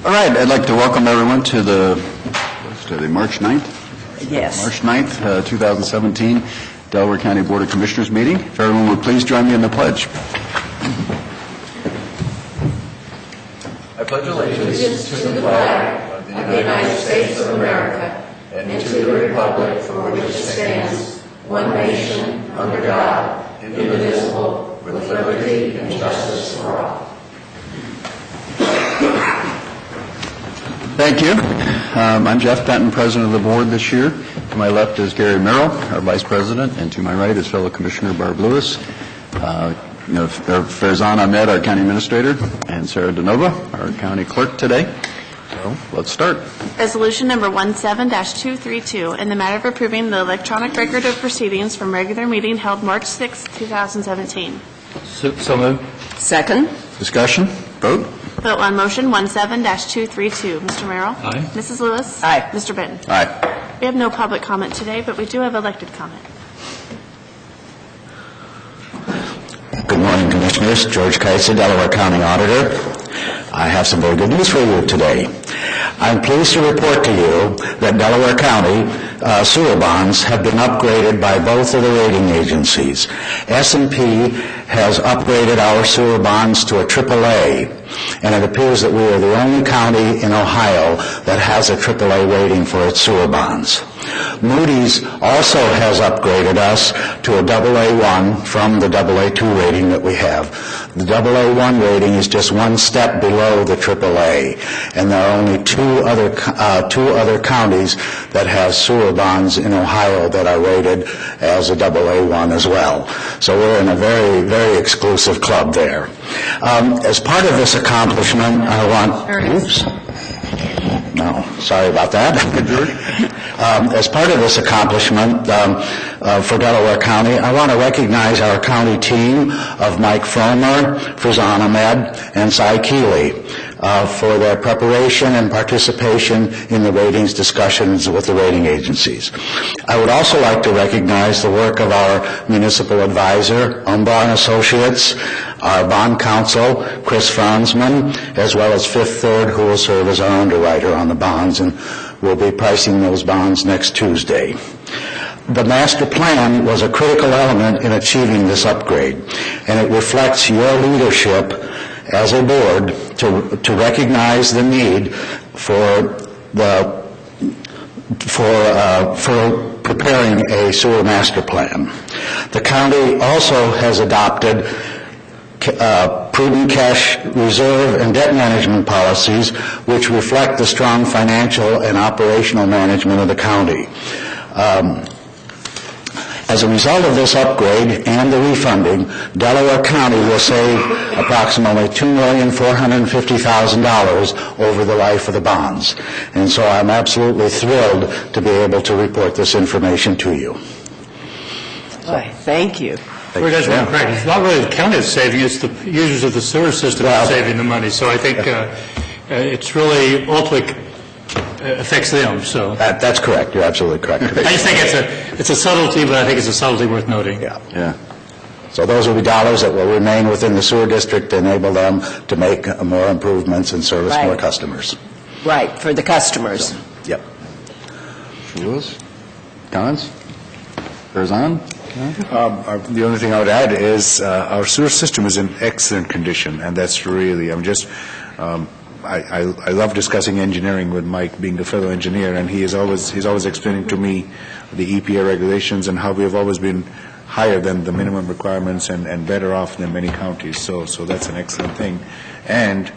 All right, I'd like to welcome everyone to the March 9th? Yes. March 9th, 2017, Delaware County Board of Commissioners meeting. If everyone would please join me in the pledge. I pledge allegiance to the flag of the United States of America and to the republic for which it stands, one nation, under God, indivisible, with liberty and justice for all. Thank you. I'm Jeff Benton, President of the Board this year. To my left is Gary Merrill, our Vice President, and to my right is fellow Commissioner Barb Lewis, Farzan Ahmed, our County Administrator, and Sarah DeNova, our County Clerk today. So let's start. Resolution number 17-232, in the matter of approving the electronic record of proceedings from regular meeting held March 6, 2017. So moved. Second. Discussion? Vote? Vote on motion 17-232. Mr. Merrill? Aye. Mrs. Lewis? Aye. Mr. Benton? Aye. We have no public comment today, but we do have elected comment. Good morning, Commissioners. George Kaiser, Delaware County Auditor. I have some very good news for you today. I'm pleased to report to you that Delaware County sewer bonds have been upgraded by both of the rating agencies. S&P has upgraded our sewer bonds to a AAA, and it appears that we are the only county in Ohio that has a AAA rating for its sewer bonds. Moody's also has upgraded us to a AA1 from the AA2 rating that we have. The AA1 rating is just one step below the AAA, and there are only two other counties that have sewer bonds in Ohio that are rated as a AA1 as well. So we're in a very, very exclusive club there. As part of this accomplishment, I want... Oops. No, sorry about that. As part of this accomplishment for Delaware County, I want to recognize our county team of Mike Fromer, Farzan Ahmed, and Cy Keeley for their preparation and participation in the ratings discussions with the rating agencies. I would also like to recognize the work of our municipal advisor, Umbar & Associates, our bond counsel, Chris Franzman, as well as Fifth Third, who will serve as our underwriter on the bonds, and we'll be pricing those bonds next Tuesday. The master plan was a critical element in achieving this upgrade, and it reflects your leadership as a board to recognize the need for preparing a sewer master plan. The county also has adopted prudent cash reserve and debt management policies which reflect the strong financial and operational management of the county. As a result of this upgrade and the refunding, Delaware County will save approximately $2,450,000 over the life of the bonds. And so I'm absolutely thrilled to be able to report this information to you. Boy, thank you. Well, that's one correct. It's not really the county that's saving, it's the users of the sewer system that's saving the money. So I think it's really ultimately affects them. So That's correct. You're absolutely correct. I just think it's a subtlety, but I think it's a subtlety worth noting. Yeah. So those will be dollars that will remain within the sewer district to enable them to make more improvements and service more customers. Right, for the customers. Yep. Lewis? Comments? Farzan? The only thing I would add is our sewer system is in excellent condition, and that's really, I love discussing engineering with Mike, being the fellow engineer, and he's always explaining to me the EPA regulations and how we have always been higher than the minimum requirements and better off than many counties. So that's an excellent thing. And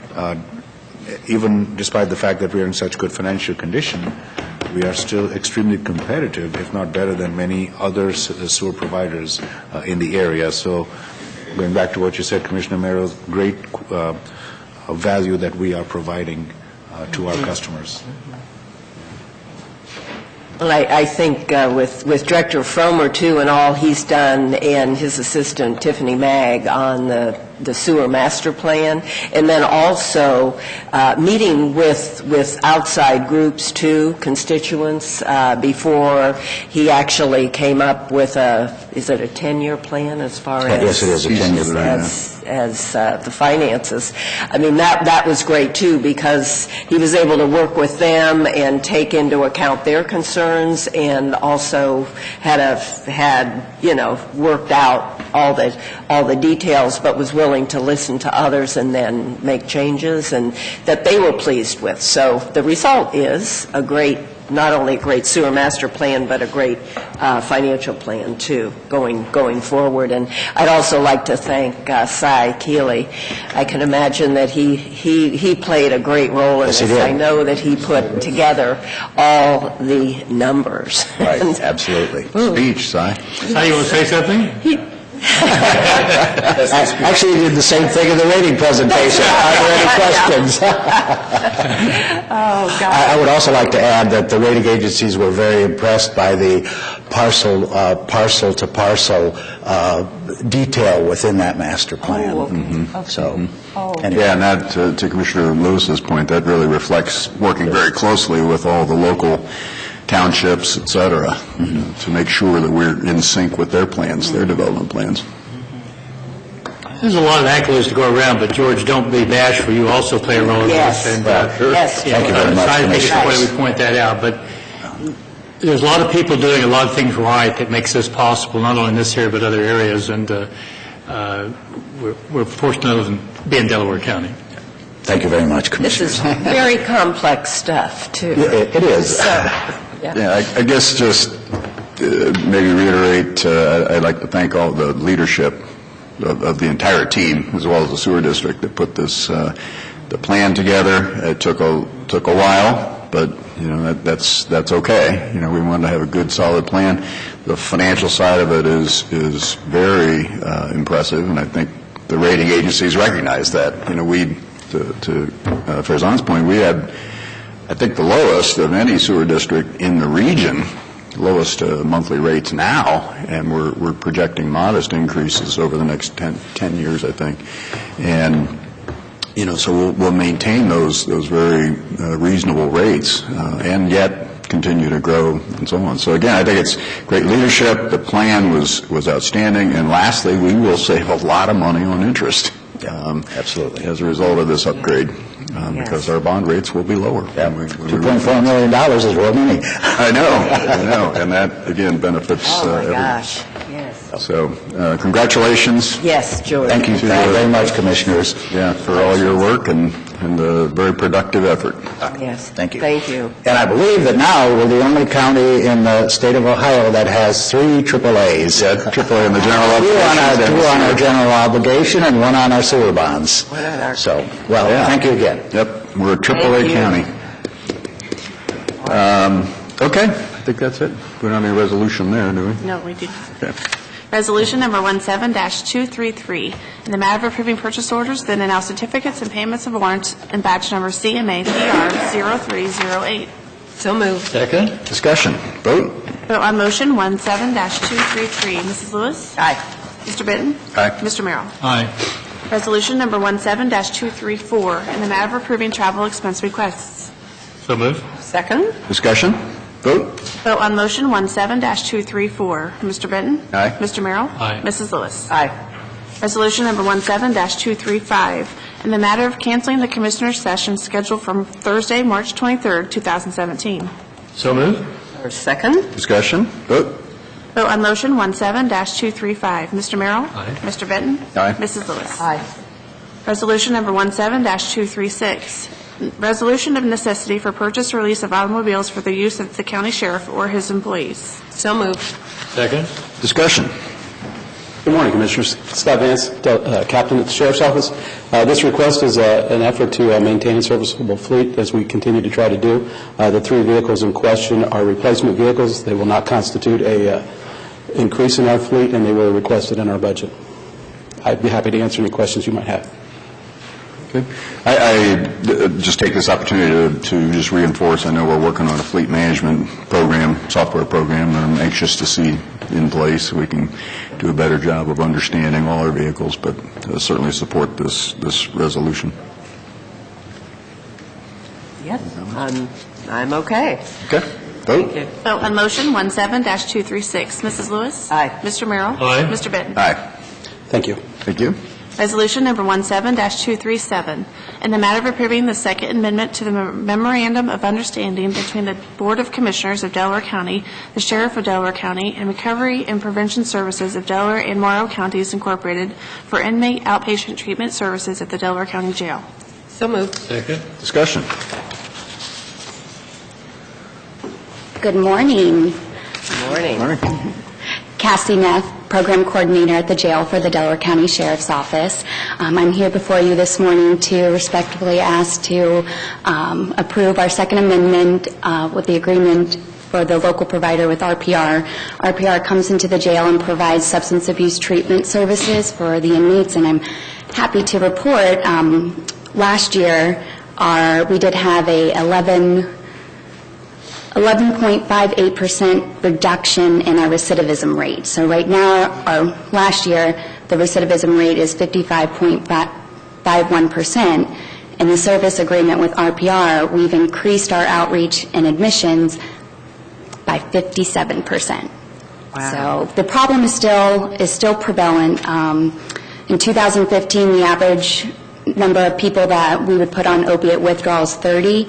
even despite the fact that we are in such good financial condition, we are still extremely competitive, if not better than many other sewer providers in the area. So going back to what you said, Commissioner Merrill, great value that we are providing to our customers. Well, I think with Director Fromer, too, and all he's done, and his assistant, Tiffany Magg, on the the sewer master plan, and then also meeting with outside groups too, constituents, before he actually came up with is it a 10-year plan as far as? Yes, it is a 10-year plan. As the finances. I mean, that was great, too, because he was able to work with them and take into account their concerns, and also had worked out all the details, but was willing to listen to others and then make changes, and that they were pleased with. So the result is not only a great sewer master plan, but a great financial plan, too, going forward. And I'd also like to thank Cy Keeley. I can imagine that he played a great role in Yes, this. he did. I know that he put together all the numbers. Right, absolutely. Speech, Si. How you want to say something? Actually, you did the same thing in the rating presentation. Are there any questions? Oh, God. I would also like to add that the rating agencies were very impressed by the parcel-to-parcel detail within that master plan. Oh, okay. So, Oh. anyway. Yeah, and that, to Commissioner Lewis's point, that really reflects working very closely with all the local townships, et cetera, to make sure that we're in sync with their plans, their development plans. There's a lot of accolades to go around, but George, don't be bashful. You also play a role in Yes. this. And, Yes. Thank you very much, I think it's Commissioner. important we point that out. But there's a lot of people doing a lot of things right that makes this possible, not only in this area but other areas. And we're fortunate to be in Delaware County. Thank you very much, This Commissioners. is very complex stuff, too. It is. Yeah, I guess just maybe reiterate, I'd like to thank all the leadership of the entire team, as well as the sewer district, that put this, the plan together. It took a while, but, that's okay. We wanted to have a good, solid plan. The financial side of it is very impressive, and I think the rating agencies recognize that. To Farzan's point, we had, I think, the lowest of any sewer district in the region, lowest monthly rates now, and we're projecting modest increases over the next 10 years, I think. And, so we'll maintain those very reasonable rates, and yet continue to grow and so on. So again, I think it's great leadership. The plan was outstanding. And lastly, we will save a lot of money on interest. Absolutely. As a result of this upgrade, because our bond rates will be lower. $2.4 million is real money. I know, and that, again, benefits Oh, my everyone. gosh, yes. So, congratulations. Yes, George. Thank you very much, Commissioners. Yeah, for all your work and a very productive effort. Yes. Thank you. Thank you. And I believe that now we're the only county in the state of Ohio that has 3 AAAs. Yeah, AAA in the general Two obligation. on our general obligation and 1 on our sewer bonds. What on our- So, well, Yeah. thank you again. Yep, we're a Thank AAA you. county. Okay, I think that's it. We don't have any resolution there, do we? No, we do not. Okay. Resolution number 17-233, in the matter of approving purchase orders, then and now certificates and payments of warrants in batch number CMA PR 0308. So moved. Second? Discussion, vote. Vote on motion 17-233. Mrs. Lewis? Aye. Mr. Benton? Aye. Mr. Merrill? Aye. Resolution number 17-234, in the matter of approving travel expense requests. So moved. Second? Discussion, vote. Vote on motion 17-234. Mr. Benton? Aye. Mr. Merrill? Aye. Mrs. Lewis? Aye. Resolution number 17-235, in the matter of canceling the Commissioners' session scheduled from Thursday, March 23rd, 2017. So moved. Or second? Discussion, vote. Vote on motion 17-235. Mr. Merrill? Aye. Mr. Benton? Aye. Mrs. Lewis? Aye. Resolution number 17-236, resolution of necessity for purchase or release of automobiles for the use of the county sheriff or his employees. So moved. Second? Discussion. Good morning, Commissioners. Scott Vance, Captain at the Sheriff's Office. This request is an effort to maintain a serviceable fleet, as we continue to try to do. The 3 vehicles in question are replacement vehicles. They will not constitute a increase in our fleet, and they were requested in our budget. I'd be happy to answer any questions you might have. Good. I just take this opportunity to just reinforce, I know we're working on a fleet management program, software program, that I'm anxious to see in place so we can do a better job of understanding all our vehicles, but certainly support this resolution. Yes, I'm okay. Okay. Vote. Vote on motion 17-236. Mrs. Lewis? Aye. Mr. Merrill? Aye. Mr. Benton? Aye. Thank you. Thank you. Resolution number 17-237, in the matter of approving the Second Amendment to the Memorandum of Understanding between the Board of Commissioners of Delaware County, the Sheriff of Delaware County, and Recovery and Prevention Services of Delaware and Morrow Counties Incorporated for inmate outpatient treatment services at the Delaware County Jail. So moved. Second. Discussion. Good morning. Morning. Morning. Cassie Neff, Program Coordinator at the jail for the Delaware County Sheriff's Office. I'm here before you this morning to respectfully ask to approve our Second Amendment with the agreement for the local provider with RPR. RPR comes into the jail and provides substance abuse treatment services for the inmates, and I'm happy to report last year we did have a 11.58% reduction in our recidivism rate. So right now, last year, the recidivism rate is 55.51%. In the service agreement with RPR, we've increased our outreach and admissions by 57%. Wow. So the problem is still prevalent. In 2015, the average number of people that we would put on opiate withdrawal is 30.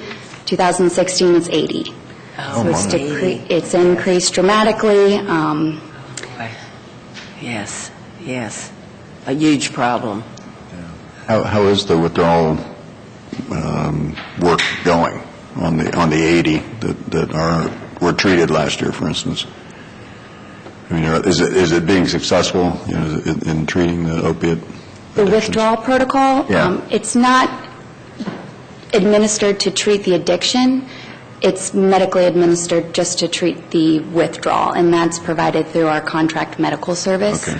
2016, it's 80. So it's increased dramatically. Yes, yes. A huge problem. How is the withdrawal work going on the 80 that were treated last year, for instance? I mean, is it being successful, in treating the opiate The addictions? withdrawal protocol, Yeah. it's not administered to treat the addiction. It's medically administered just to treat the withdrawal, and that's provided through our contract medical service. Okay.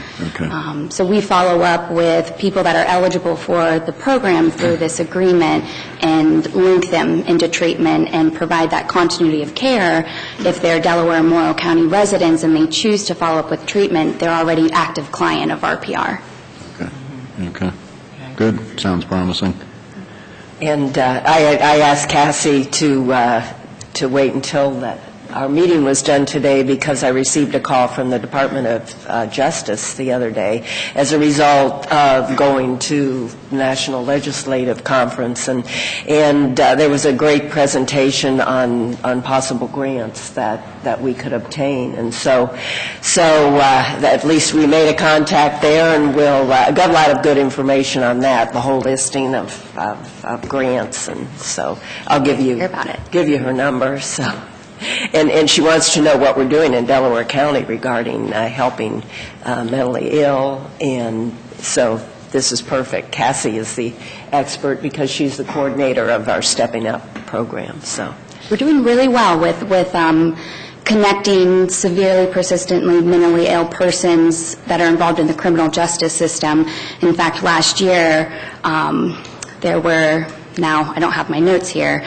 So we follow up with people that are eligible for the program through this agreement and link them into treatment and provide that continuity of care. If they're Delaware and Morrow County residents and they choose to follow up with treatment, they're already active client of RPR. Okay. Good. Sounds promising. And I asked Cassie to wait until our meeting was done today because I received a call from the Department of Justice the other day as a result of going to National Legislative Conference, and there was a great presentation on possible grants that we could obtain, and so at least we made a contact there, and we'll got a lot of good information on that, the whole listing of grants, and so I'll give you her number. So. And she wants to know what we're doing in Delaware County regarding helping mentally ill, and so this is perfect. Cassie is the expert because she's the coordinator of our Stepping Up program. So We're doing really well with connecting severely, persistently mentally ill persons that are involved in the criminal justice system. In fact, last year, there were, now I don't have my notes here,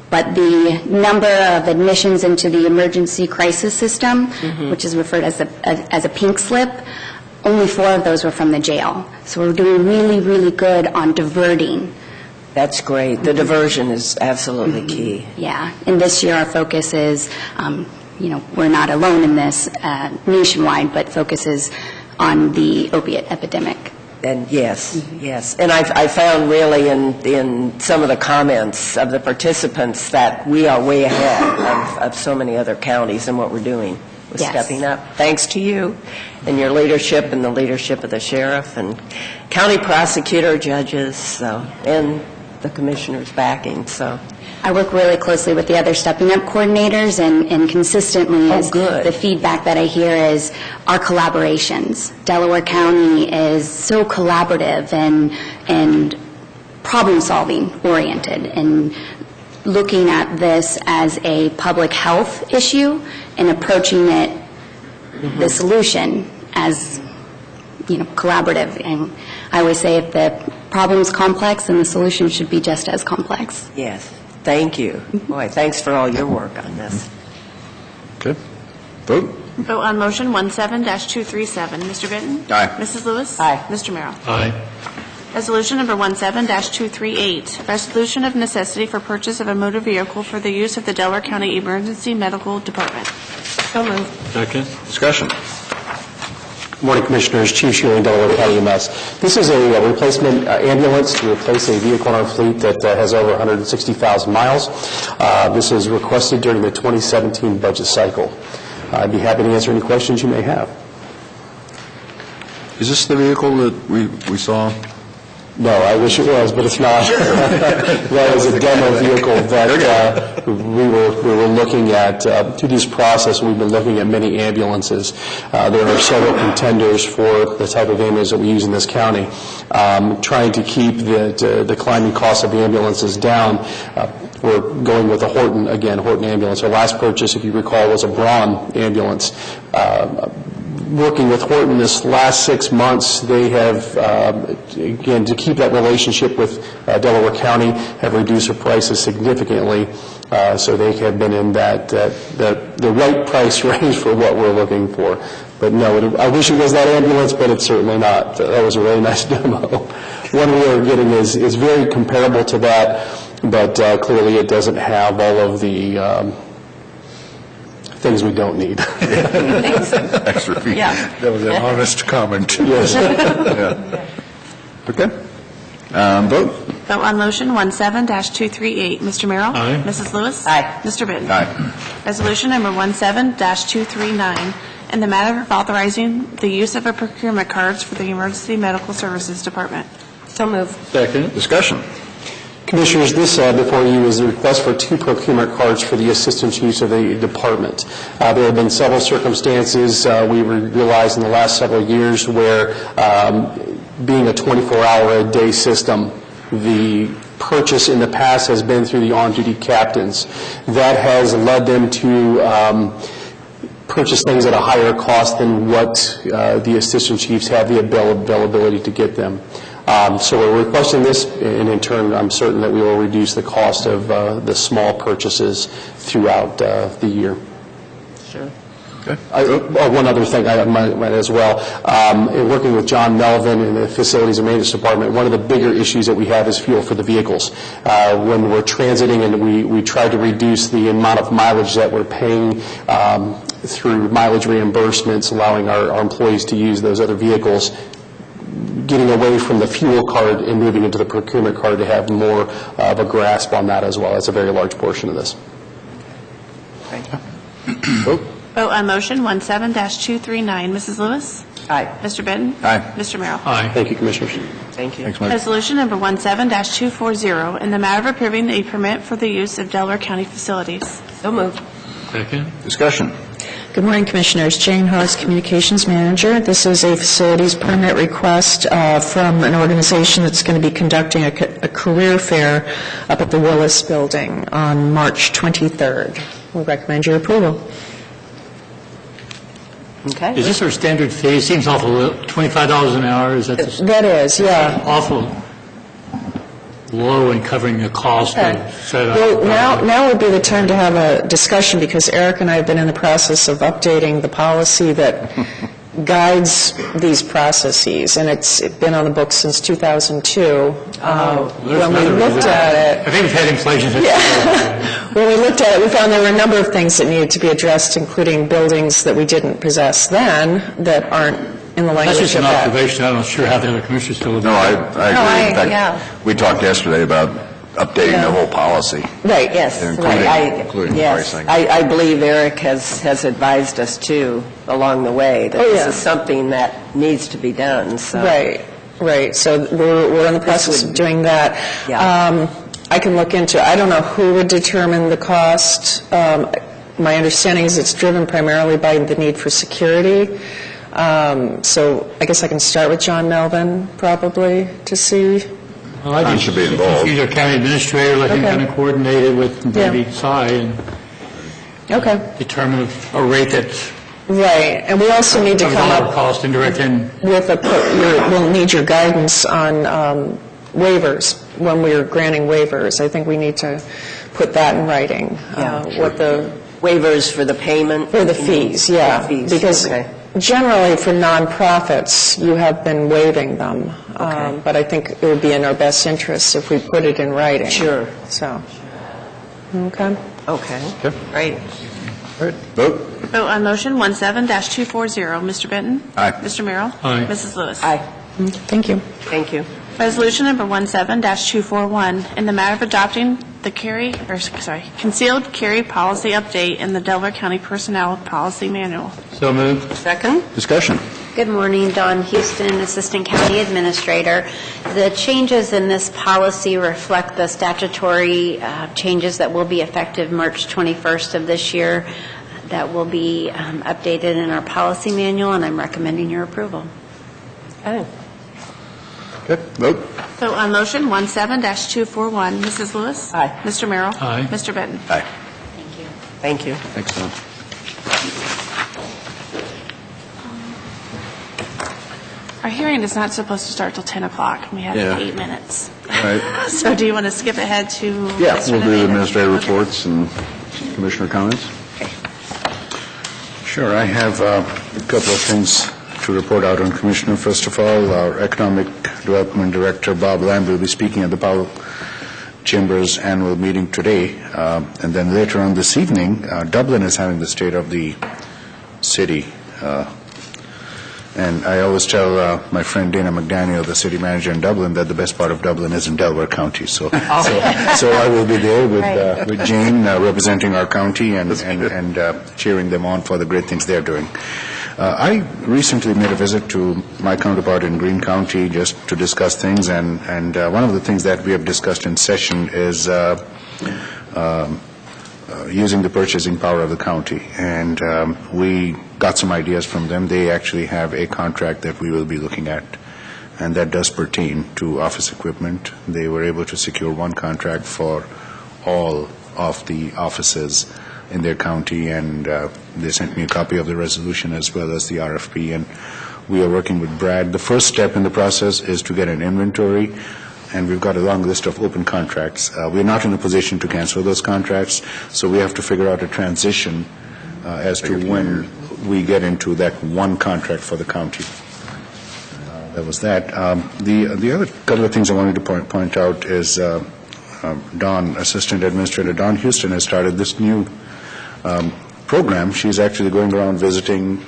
but the number of admissions into the emergency crisis system, which is referred as a pink slip, only 4 of those were from the jail. So we're doing really, really good on diverting. that's great. The diversion is absolutely key. Yeah, and this year our focus is, we're not alone in this nationwide, but focuses on the opiate epidemic. And yes. And I found really in some of the comments of the participants that we are way ahead of so many other counties in what we're doing with Yes. stepping up. Thanks to you and your leadership and the leadership of the sheriff and county prosecutor, judges, and the commissioner's backing. So I work really closely with the other Stepping Up coordinators, and consistently good. The feedback that I hear is our collaborations. Delaware County is so collaborative and problem-solving oriented, and looking at this as a public health issue and approaching it, the solution, as collaborative. And I always say if the problem's complex, and the solution should be just as complex. Yes, thank you. Boy, thanks for all your work on this. Okay. Vote? Vote on motion 17-237. Mr. Benton? Aye. Mrs. Lewis? Aye. Mr. Merrill? Aye. Resolution number 17-238, resolution of necessity for purchase of a motor vehicle for the use of the Delaware County Emergency Medical Department. So moved. Second. Discussion? Good morning, Commissioners. Chief Shearing, Delaware County EMS. This is a replacement ambulance to replace a vehicle in our fleet that has over 160,000 miles. This is requested during the 2017 budget cycle. I'd be happy to answer any questions you may have. Is this the vehicle that we saw? No, I wish it was, but it's not. That is a demo vehicle that we were looking at. Through this process, we've been looking at many ambulances. There are several contenders for the type of ambulance that we use in this county. Trying to keep the climbing cost of ambulances down, we're going with a Horton ambulance. Our last purchase, if you recall, was a Braun ambulance. Working with Horton this last 6 months, they have, again, to keep that relationship with Delaware County, have reduced their prices significantly, so they have been in the right price range for what we're looking for. But no, I wish it was that ambulance, but it's certainly not. That was a really nice demo. One we are getting is very comparable to that, but clearly it doesn't have all of the things we don't need. Extra feet. Yeah. That was an honest comment. Yes. Okay. Vote? Vote on motion 17-238. Mr. Merrill? Aye. Mrs. Lewis? Aye. Mr. Benton? Aye. Resolution number 17-239, in the matter of authorizing the use of a procurement cards for the Emergency Medical Services Department. So moved. Second. Discussion? Commissioners, this before you is a request for 2 procurement cards for the assistance use of the department. There have been several circumstances we realized in the last several years where being a 24-hour-a-day system, the purchase in the past has been through the on-duty captains. That has led them to purchase things at a higher cost than what the assistant chiefs have the availability to get them. So we're requesting this, and in turn, I'm certain that we will reduce the cost of the small purchases throughout the year. Sure. Okay. One other thing I might as well. In working with John Melvin in the Facilities and Maintenance Department, one of the bigger issues that we have is fuel for the vehicles. When we're transiting and we try to reduce the amount of mileage that we're paying through mileage reimbursements, allowing our employees to use those other vehicles, getting away from the fuel card and moving into the procurement card to have more of a grasp on that as well. That's a very large portion of this. Vote? Vote on motion 17-239. Mrs. Lewis? Aye. Mr. Benton? Aye. Mr. Merrill? Aye. Thank you, Commissioners. Thank you. Thanks, Mike. Resolution number 17-240, in the matter of approving a permit for the use of Delaware County facilities. So moved. Second. Discussion? Good morning, Commissioners. Jane Hawes, Communications Manager. This is a facilities permit request from an organization that's going to be conducting a career fair up at the Willis Building on March 23rd. We recommend your approval. Okay. Is this our standard fee? Seems awful low. $25 an hour, is that the That is, yeah. awful low in covering the cost of setup? Well, now would be the time to have a discussion, because Eric and I have been in the process of updating the policy that guides these processes, and it's been on the books since 2002. When we looked at it, I think we've had inflation. when we looked at it, we found there were a number of things that needed to be addressed, including buildings that we didn't possess then that aren't in the That's language just of an that. observation. I'm not sure how the other commissioners feel No, about it. I agree. In fact, yeah. we talked yesterday about updating the whole policy. Right, Yes, Including- right. including Yes, pricing. I believe Eric has advised us, too, along the way, that Oh, this yeah. is something that needs to be done, so. Right. So we're in the process of doing that. Yeah. I can look into, I don't know who would determine the cost. My understanding is it's driven primarily by the need for security. So I guess I can start with John Melvin, probably, to see. Well, I John think should be involved. Either county administrator, let him Okay. kind of coordinate it with maybe Cy and Okay. determine a rate that's Right. And we also need to covers come all our up cost, indirect and with we'll need your guidance on waivers, when we're granting waivers. I think we need to put that in writing, what the... Waivers for the payment? For the fees, yeah. Fees, Because okay. generally, for nonprofits, you have been waiving them. Okay. But I think it would be in our best interest if we put it in writing. Sure. So, okay. Okay, great. All right, vote. Vote on motion 17-240. Mr. Benton? Aye. Mr. Merrill? Aye. Mrs. Lewis? Aye, Thank you. thank you. Resolution number 17-241, in the matter of adopting the concealed carry policy update in the Delaware County Personnel Policy Manual. So moved. Second? Discussion. Good morning, Dawn Houston, Assistant County Administrator. The changes in this policy reflect the statutory changes that will be effective March 21st of this year that will be updated in our policy manual, and I'm recommending your approval. Okay. Okay, vote. Vote on motion 17-241. Mrs. Lewis? Aye. Mr. Merrill? Aye. Mr. Benton? Aye. Thank you. Thanks, Don. Our hearing is not supposed to start till 10 o'clock. We have Yeah. 8 minutes. All right. So do you want to skip ahead to? Yeah, we'll do administrative Okay. reports and commissioner comments. Sure, I have a couple of things to report out on, Commissioner. First of all, our Economic Development Director, Bob Lamb, will be speaking at the Powell Chamber's annual meeting today. And then later on this evening, Dublin is having the State of the City. And I always tell my friend Dana McDaniel, the city manager in Dublin, that the best part of Dublin is in Delaware County. So I will be there with Jane representing our county and cheering them on for the great things they're doing. I recently made a visit to my counterpart in Greene County just to discuss things, and one of the things that we have discussed in session is using the purchasing power of the county. And we got some ideas from them. They actually have a contract that we will be looking at, and that does pertain to office equipment. They were able to secure one contract for all of the offices in their county, and they sent me a copy of the resolution as well as the RFP, and we are working with Brad. The first step in the process is to get an inventory, and we've got a long list of open contracts. We're not in a position to cancel those contracts, so we have to figure out a transition as to when we get into that one contract for the county. That was that. The other couple of things I wanted to point out is Dawn, Assistant Administrator Dawn Houston, has started this new program. She's actually going around visiting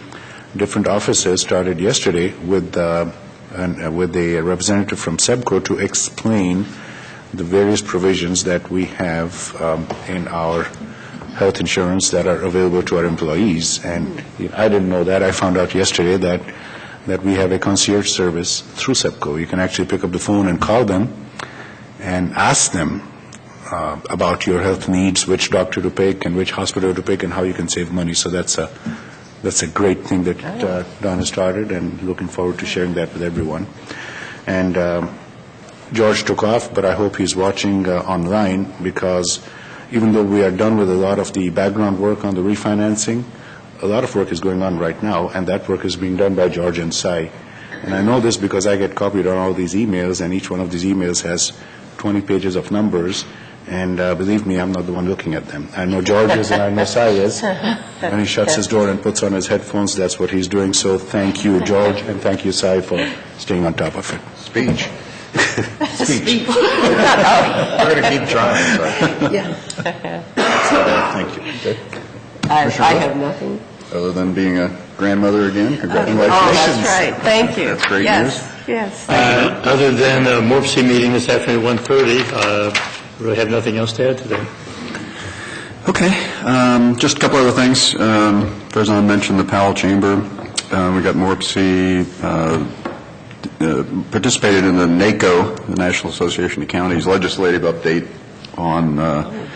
different offices, started yesterday, with a representative from SEBCO to explain the various provisions that we have in our health insurance that are available to our employees. And I didn't know that. I found out yesterday that we have a concierge service through SEBCO. You can actually pick up the phone and call them and ask them about your health needs, which doctor to pick and which hospital to pick and how you can save money. So that's a great thing that Don has started, and looking forward to sharing that with everyone. And George took off, but I hope he's watching online, because even though we are done with a lot of the background work on the refinancing, a lot of work is going on right now, and that work is being done by George and Cy. And I know this because I get copied on all these emails, and each one of these emails has 20 pages of numbers, and believe me, I'm not the one looking at them. I know George is, and I know Cy is. When he shuts his door and puts on his headphones, that's what he's doing. So thank you, George, and thank you, Cy, for staying on top of it. Speech. Speech. We're going to keep trying. But. Yeah. Thank you. Okay. I have nothing. Other than being a grandmother again, congratulations. Oh, that's right. Thank you. That's great Yes, news. yes. Other than the MORPC meeting this afternoon at 1:30, really have nothing else to add today. Okay, just a couple other things. President mentioned the Powell Chamber. We got MORPC participated in the NACO, the National Association of Counties, legislative update on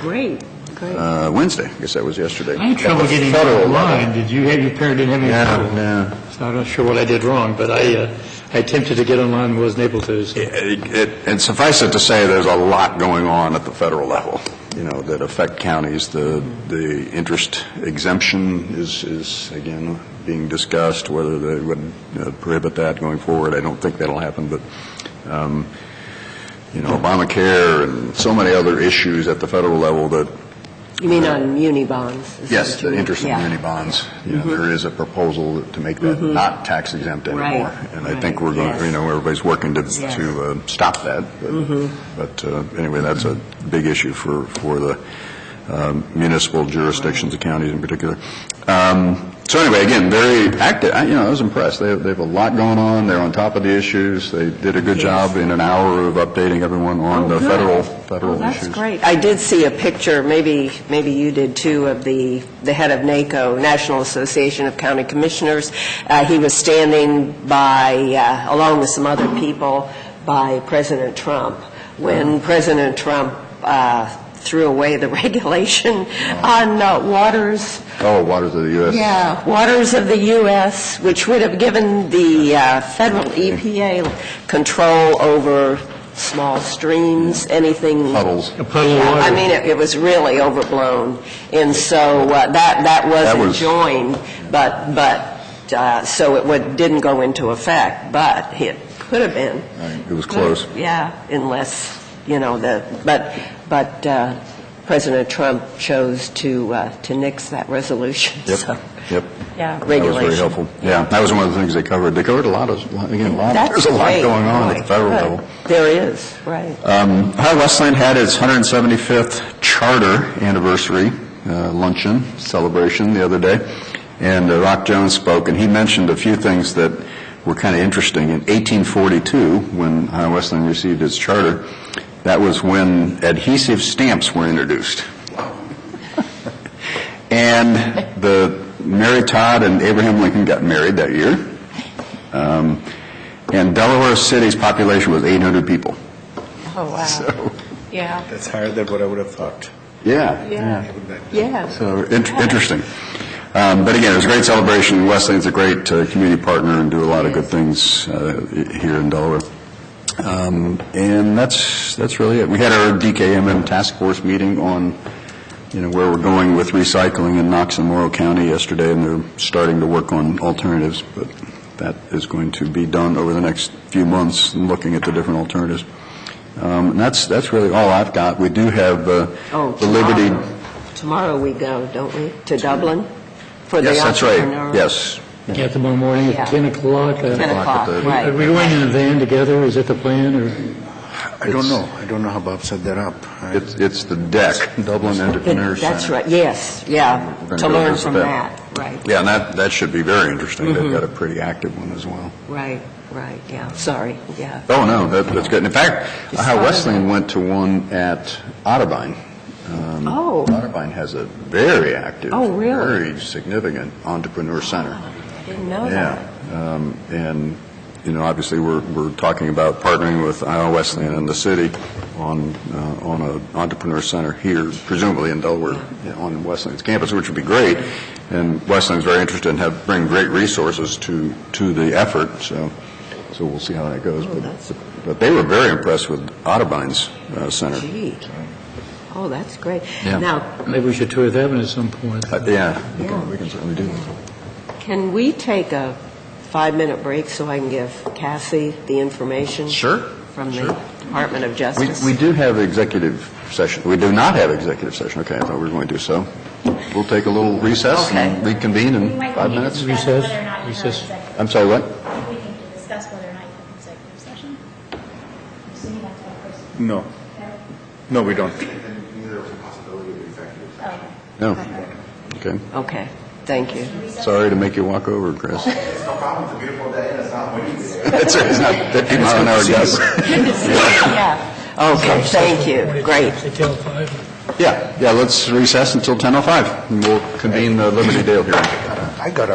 Great, great. Wednesday. I guess that was yesterday. I had trouble getting online. Did you have, your parent didn't have any trouble? Yeah. So I'm not sure what I did wrong, but I attempted to get online and wasn't able to. So. And suffice it to say, there's a lot going on at the federal level, that affect counties. The interest exemption is again being discussed, whether they would prohibit that going forward. I don't think that'll happen, but Obamacare and so many other issues at the federal level that, You mean on muni bonds? is yes, what you the mean? interest in Yeah. muni bonds, there is a proposal to make that not tax exempt anymore. Right, And I think we're going, yes. everybody's working to stop that. But anyway, that's a big issue for the municipal jurisdictions, the counties in particular. So anyway, again, very active. I was impressed. They have a lot going on. They're on top of the issues. They did a good job in an hour of updating everyone on the federal issues. That's great. I did see a picture, maybe you did too, of the head of NACO, National Association of County Commissioners. He was standing by, along with some other people, by President Trump. When President Trump threw away the regulation on waters. Oh, Waters of the U.S. Yeah, Waters of the U.S., which would have given the federal EPA control over small streams, anything. Puddles. A puddle of Yeah, water. I mean, it was really overblown. And so that wasn't joined, but so it didn't go into effect, but it could have been. It was close. Yeah, unless, but President Trump chose to nix that resolution. Yep. So, Yep. yeah, That was very regulation. helpful. Yeah, that was one of the things they covered. They covered a lot. There's That's a lot great. going on at the Right, federal right. level. There is, right. Ohio Wesleyan had its 175th charter anniversary luncheon celebration the other day, and Rock Jones spoke, and he mentioned a few things that were kind of interesting. In 1842, when Ohio Wesleyan received its charter, that was when adhesive stamps were introduced. And Mary Todd and Abraham Lincoln got married that year. And Delaware City's population was 800 people. Oh, wow. So, Yeah, That's higher than what I would have thought. yeah. yeah. So interesting. But again, it was a great celebration. Wesleyan's a great community partner and do a lot of good things here in Delaware. And that's really it. We had our DKMM task force meeting on, where we're going with recycling in Knox and Morrow County yesterday, and they're starting to work on alternatives, but that is going to be done over the next few months, and looking at the different alternatives. And that's really all I've got. We do have the Liberty. Tomorrow we go, don't we, to Dublin? For the Yes, that's right. entrepreneur? Yes. Yeah, tomorrow morning Yeah. at 10 o'clock. 10 o'clock, at the- right. Are we going in a van together? Is that the plan, or? I don't know. I don't know how Bob set that up. It's the DEC, Dublin Entrepreneur Center. That's right, yes, yeah, We're to gonna go learn visit from that. that, right, Yeah, and that should be very interesting. They've got a pretty active one as well. right, yeah, sorry, yeah. Oh, no, that's good. In fact, Ohio Wesleyan went to one at Otterbein. Oh. Otterbein has a very active, Oh, really? very significant entrepreneur center. Didn't know Yeah, that. and, obviously, we're talking about partnering with Iowa Wesleyan and the city on an entrepreneur center here, presumably in Delaware, on Wesleyan's campus, which would be great. And Wesleyan's very interested in bring great resources to the effort, so we'll see how that goes. But they were very impressed with Otterbein's center. Gee, oh, that's great. Yeah. Now, Maybe we should tour that one at some point. Yeah, we can certainly do that. can we take a 5-minute break so I can give Cassie the information? Sure. From the Department of Justice? We do have executive session. We do not have executive session. Okay, I thought we were going to. So we'll take a little recess and Okay. reconvene in 5 minutes. Recess? Whether or not you have Recess. executive- I'm sorry, what? We need to discuss whether or not you have executive session. I'm assuming that's what person. No. No, we don't. No. Okay. Okay, thank you. Sorry to make you walk over, Chris. It's no problem, it's a beautiful day and it's not windy today. That's right, it's not 50 mile an hour gusts. Yeah, okay, thank you, great. Say till 5? Yeah, let's recess until 10:05, and we'll convene the Liberty Dale hearing. I got